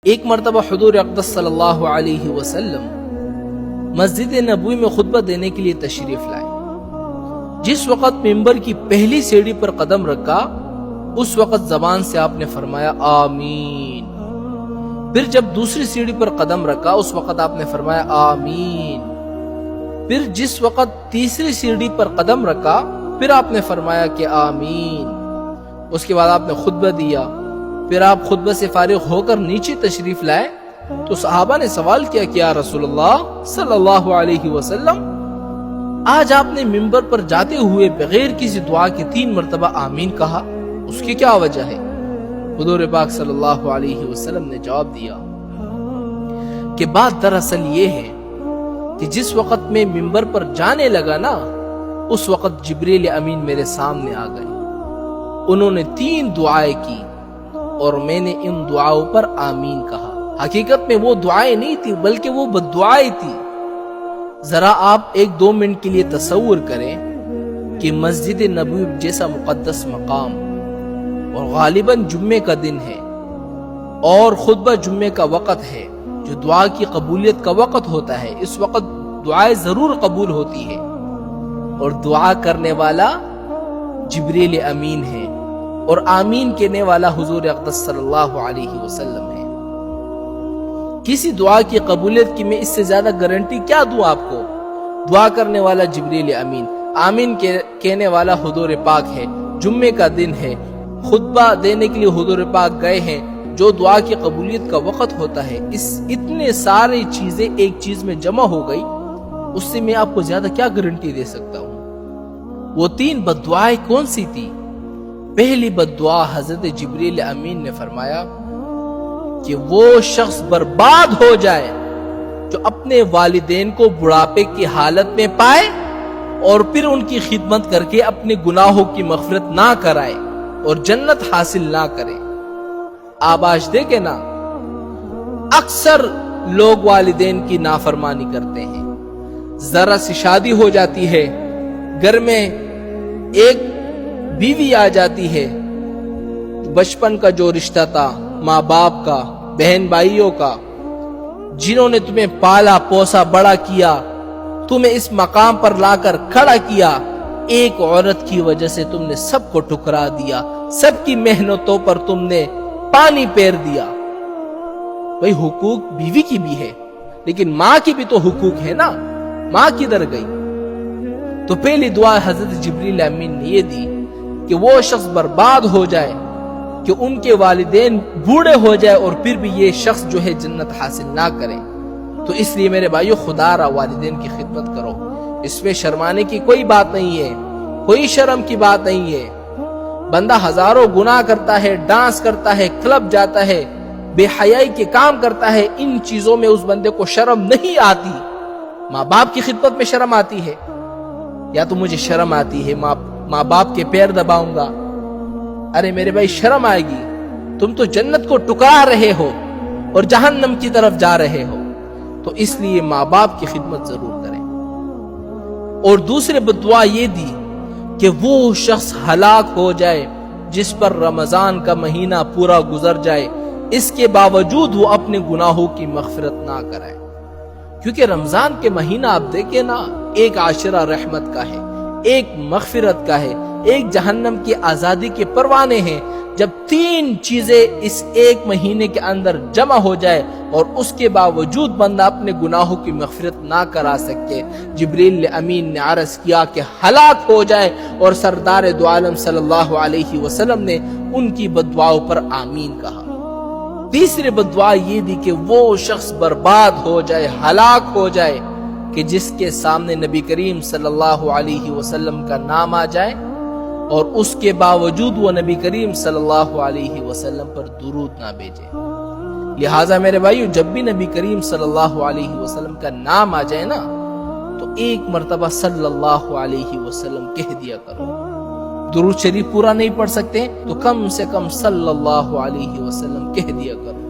ایک مرتبہ حضور اقدس صلی اللہ علیہ وسلم مسجد نبوی میں خطبہ دینے کے لیے تشریف لائے۔ جس وقت ممبر کی پہلی سیڑھی پر قدم رکھا اس وقت زبان سے آپ نے فرمایا آمین۔ پھر جب دوسری سیڑھی پر قدم رکھا اس وقت آپ نے فرمایا آمین۔ پھر جس وقت تیسری سیڑھی پر قدم رکھا پھر آپ نے فرمایا کہ آمین۔ اس کے بعد آپ نے خطبہ دیا۔ پھر آپ خطبہ سے فارغ ہو کر نیچے تشریف لائے تو صحابہ نے سوال کیا کہ یا رسول اللہ صلی اللہ علیہ وسلم، آج آپ نے ممبر پر جاتے ہوئے بغیر کسی دعا کے 3 مرتبہ آمین کہا، اس کی کیا وجہ ہے؟ حضور پاک صلی اللہ علیہ وسلم نے جواب دیا کہ بات دراصل یہ ہے کہ جس وقت میں ممبر پر جانے لگا نا اس وقت جبریل امین میرے سامنے آ گئے۔ انہوں نے 3 دعائیں کی اور میں نے ان دعاؤں پر آمین کہا۔ حقیقت میں وہ دعائیں نہیں تھی بلکہ وہ بددعائیں تھی۔ ذرا آپ 1-2 منٹ کے لیے تصور کریں کہ مسجد نبوی جیسا مقدس مقام اور غالباً جمعے کا دن ہے اور خطبہ جمعے کا وقت ہے جو دعا کی قبولیت کا وقت ہوتا ہے، اس وقت دعائیں ضرور قبول ہوتی ہے اور دعا کرنے والا جبریل امین ہے اور آمین کہنے والا حضور اقدس صلی اللہ علیہ وسلم ہے۔ کسی دعا کی قبولیت کی میں اس سے زیادہ گارنٹی کیا دوں آپ کو؟ دعا کرنے والا جبریل امین، آمین کہنے والا حضور پاک ہے، جمعے کا دن ہے، خطبہ دینے کے لیے حضور پاک گئے ہیں، جو دعا کی قبولیت کا وقت ہوتا ہے، اتنے سارے چیزیں ایک چیز میں جمع ہو گئی، اس سے میں آپ کو زیادہ کیا گارنٹی دے سکتا ہوں؟ وہ 3 بددعائیں کون سی تھی؟ پہلی بددعا حضرت جبریل امین نے فرمایا کہ وہ شخص برباد ہو جائے جو اپنے والدین کو بڑھاپے کی حالت میں پائے اور پھر ان کی خدمت کر کے اپنے گناہوں کی مغفرت نہ کرائے اور جنت حاصل نہ کرے۔ آپ آج دیکھیں نا، اکثر لوگ والدین کی نافرمانی کرتے ہیں۔ ذرا سی شادی ہو جاتی ہے، گھر میں ایک بیوی آ جاتی ہے، بچپن کا جو رشتہ تھا ماں باپ کا، بہن بھائیوں کا، جنہوں نے تمہیں پالا پوسا بڑا کیا، تمہیں اس مقام پر لا کر کھڑا کیا، ایک عورت کی وجہ سے تم نے سب کو ٹھکرا دیا، سب کی محنتوں پر تم نے پانی پیر دیا۔ بھئی حقوق بیوی کی بھی ہے لیکن ماں کی بھی تو حقوق ہے نا، ماں کدھر گئی؟ تو پہلی دعا حضرت جبریل امین نے یہ دی کہ وہ شخص برباد ہو جائے کہ ان کے والدین بوڑھے ہو جائے اور پھر بھی یہ شخص جو ہے جنت حاصل نہ کرے۔ تو اس لیے میرے بھائیو، خدا را والدین کی خدمت کرو، اس میں شرمانے کی کوئی بات نہیں ہے، کوئی شرم کی بات نہیں ہے۔ بندہ ہزاروں گناہ کرتا ہے، ڈانس کرتا ہے، کلب جاتا ہے، بے حیائی کے کام کرتا ہے، ان چیزوں میں اس بندے کو شرم نہیں آتی۔ ماں باپ کی خدمت میں شرم آتی ہے، یا تو مجھے شرم آتی ہے ماں باپ کے پیر دباؤں گا، ارے میرے بھائی شرم آئے گی، تم تو جنت کو ٹکرا رہے ہو اور جہنم کی طرف جا رہے ہو۔ تو اس لیے ماں باپ کی خدمت ضرور کریں۔ اور دوسرے بددعا یہ دی کہ وہ شخص ہلاک ہو جائے جس پر رمضان کا مہینہ پورا گزر جائے، اس کے باوجود وہ اپنے گناہوں کی مغفرت نہ کرائے۔ کیونکہ رمضان کے مہینہ آپ دیکھیں نا، ایک عاشرہ رحمت کا ہے، ایک مغفرت کا ہے، ایک جہنم کی آزادی کے پروانے ہیں۔ جب 3 چیزیں اس ایک مہینے کے اندر جمع ہو جائے اور اس کے باوجود بندہ اپنے گناہوں کی مغفرت نہ کرا سکے، جبریل امین نے عرض کیا کہ ہلاک ہو جائے، اور سردار دو عالم صلی اللہ علیہ وسلم نے ان کی بددعاؤں پر آمین کہا۔ تیسری بددعا یہ دی کہ وہ شخص برباد ہو جائے، ہلاک ہو جائے کہ جس کے سامنے نبی کریم صلی اللہ علیہ وسلم کا نام آ جائے اور اس کے باوجود وہ نبی کریم صلی اللہ علیہ وسلم پر درود نہ بھیجے۔ لہٰذا میرے بھائیو، جب بھی نبی کریم صلی اللہ علیہ وسلم کا نام آ جائے نا تو 1 مرتبہ صلی اللہ علیہ وسلم کہہ دیا کرو۔ درود شریف پورا نہیں پڑھ سکتے تو کم سے کم صلی اللہ علیہ وسلم کہہ دیا کرو۔